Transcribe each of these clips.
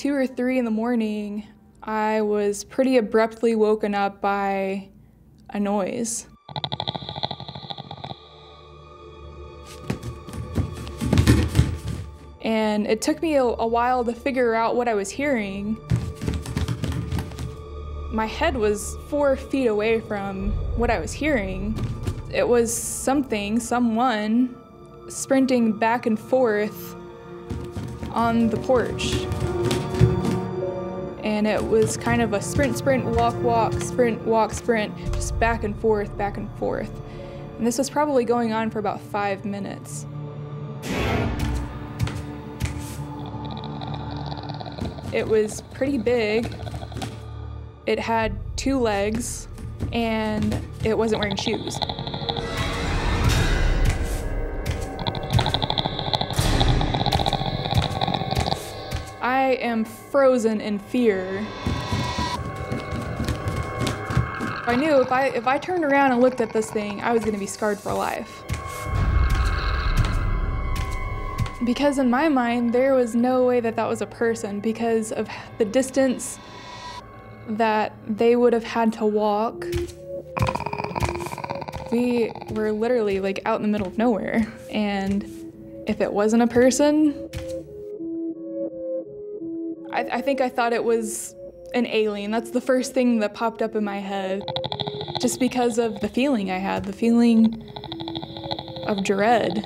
2 or 3 in the morning, I was pretty abruptly woken up by a noise. And it took me a while to figure out what I was hearing. My head was 4 feet away from what I was hearing. It was someone, sprinting back and forth on the porch. And it was kind of a sprint, sprint, walk, walk, sprint, walk, sprint, just back and forth, back and forth. And this was probably going on for about 5 minutes. It was pretty big. It had 2 legs, and it wasn't wearing shoes. I am frozen in fear. I knew if I turned around and looked at this thing, I was gonna be scarred for life. Because in my mind, there was no way that that was a person because of the distance that they would have had to walk. We were literally like out in the middle of nowhere. And if it wasn't a person, I think I thought it was an alien. That's the first thing that popped up in my head. Just because of the feeling I had, the feeling of dread.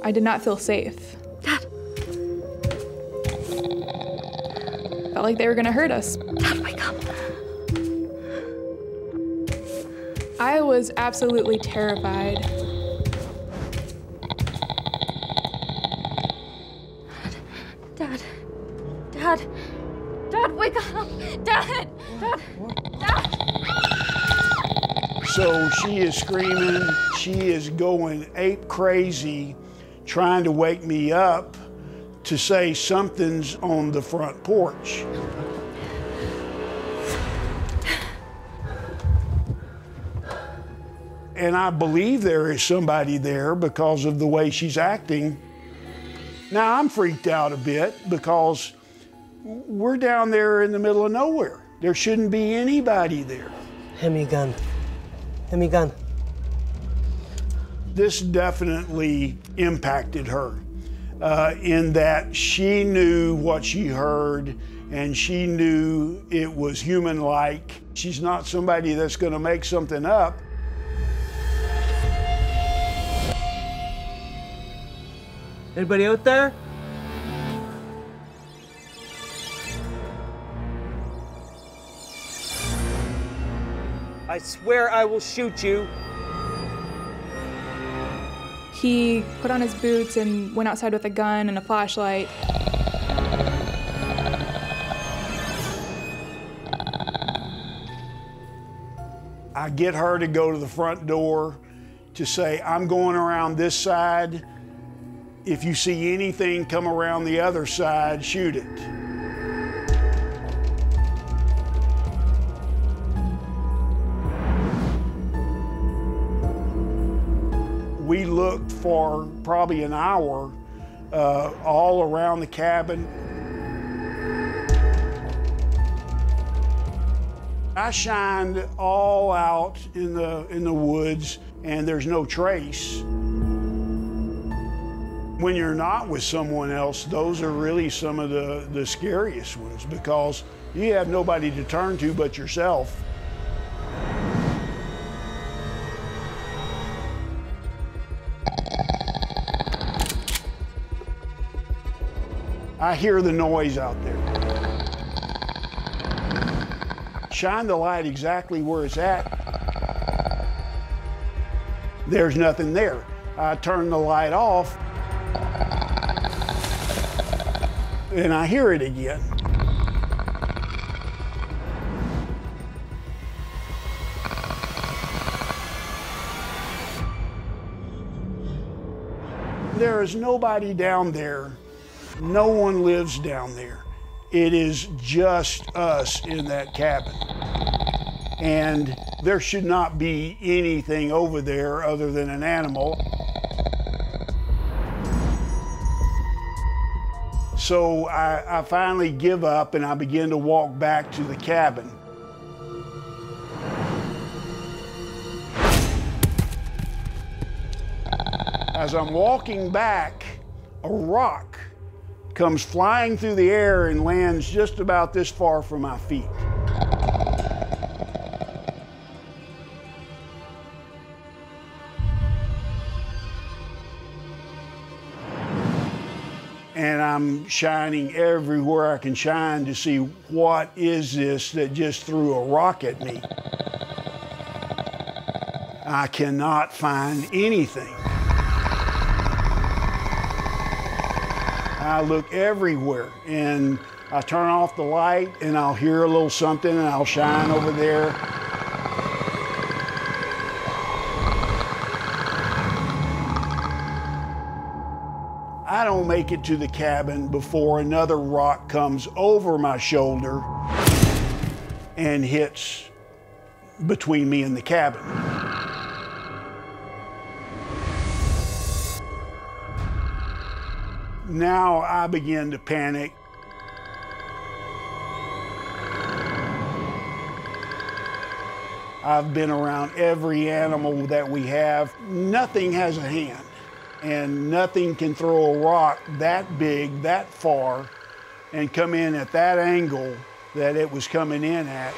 I did not feel safe. Dad. Felt like they were gonna hurt us. Dad, wake up. I was absolutely terrified. Dad. Dad. Dad, wake up. Dad. Dad. Dad. So she is screaming, she is going ape crazy, trying to wake me up to say something's on the front porch. And I believe there is somebody there because of the way she's acting. Now I'm freaked out a bit because we're down there in the middle of nowhere. There shouldn't be anybody there. Hand me a gun. Hand me a gun. This definitely impacted her in that she knew what she heard and she knew it was human-like. She's not somebody that's gonna make something up. Anybody out there? I swear I will shoot you. He put on his boots and went outside with a gun and a flashlight. I get her to go to the front door to say, I'm going around this side. If you see anything come around the other side, shoot it. We looked for probably an hour all around the cabin. I shined all out in the woods, and there's no trace. When you're not with someone else, those are really some of the scariest ones because you have nobody to turn to but yourself. I hear the noise out there. Shine the light exactly where it's at. There's nothing there. I turn the light off and I hear it again. There is nobody down there. No one lives down there. It is just us in that cabin. And there should not be anything over there other than an animal. So I finally give up and I begin to walk back to the cabin. As I'm walking back, a rock comes flying through the air and lands just about this far from my feet. And I'm shining everywhere I can shine to see what is this that just threw a rock at me. I cannot find anything. I look everywhere and I turn off the light and I'll hear a little something and I'll shine over there. I don't make it to the cabin before another rock comes over my shoulder and hits between me and the cabin. Now I begin to panic. I've been around every animal that we have. Nothing has a hand, and nothing can throw a rock that big, that far, and come in at that angle that it was coming in at.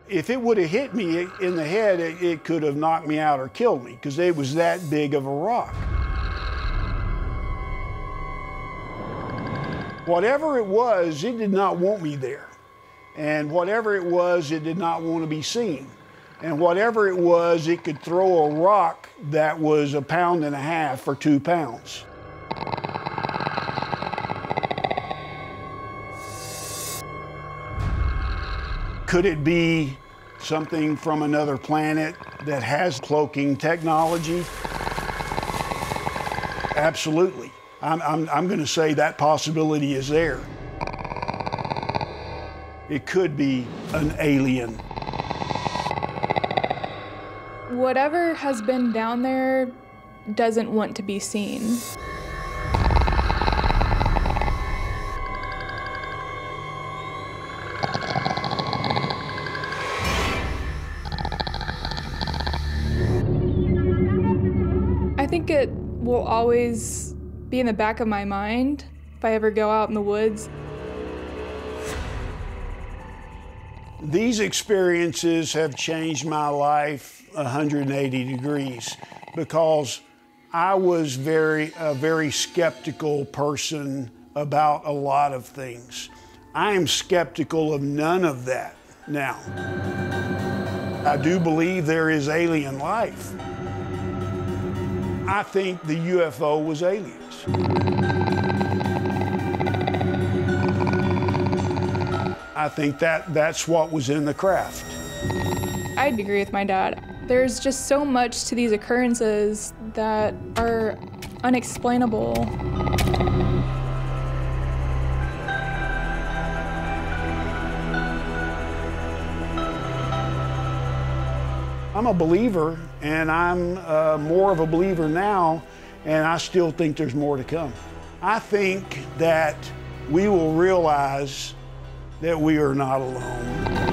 If it would have hit me in the head, it could have knocked me out or killed me, because it was that big of a rock. Whatever it was, it did not want me there. And whatever it was, it did not want to be seen. And whatever it was, it could throw a rock that was 1.5 pounds or 2 pounds. Could it be something from another planet that has cloaking technology? Absolutely. I'm going to say that possibility is there. It could be an alien. Whatever has been down there doesn't want to be seen. I think it will always be in the back of my mind if I ever go out in the woods. These experiences have changed my life 180 degrees because I was a very skeptical person about a lot of things. I am skeptical of none of that now. I do believe there is alien life. I think the UFO was aliens. I think that's what was in the craft. I'd agree with my dad. There's just so much to these occurrences that are unexplainable. I'm a believer, and I'm more of a believer now, and I still think there's more to come. I think that we will realize that we are not alone.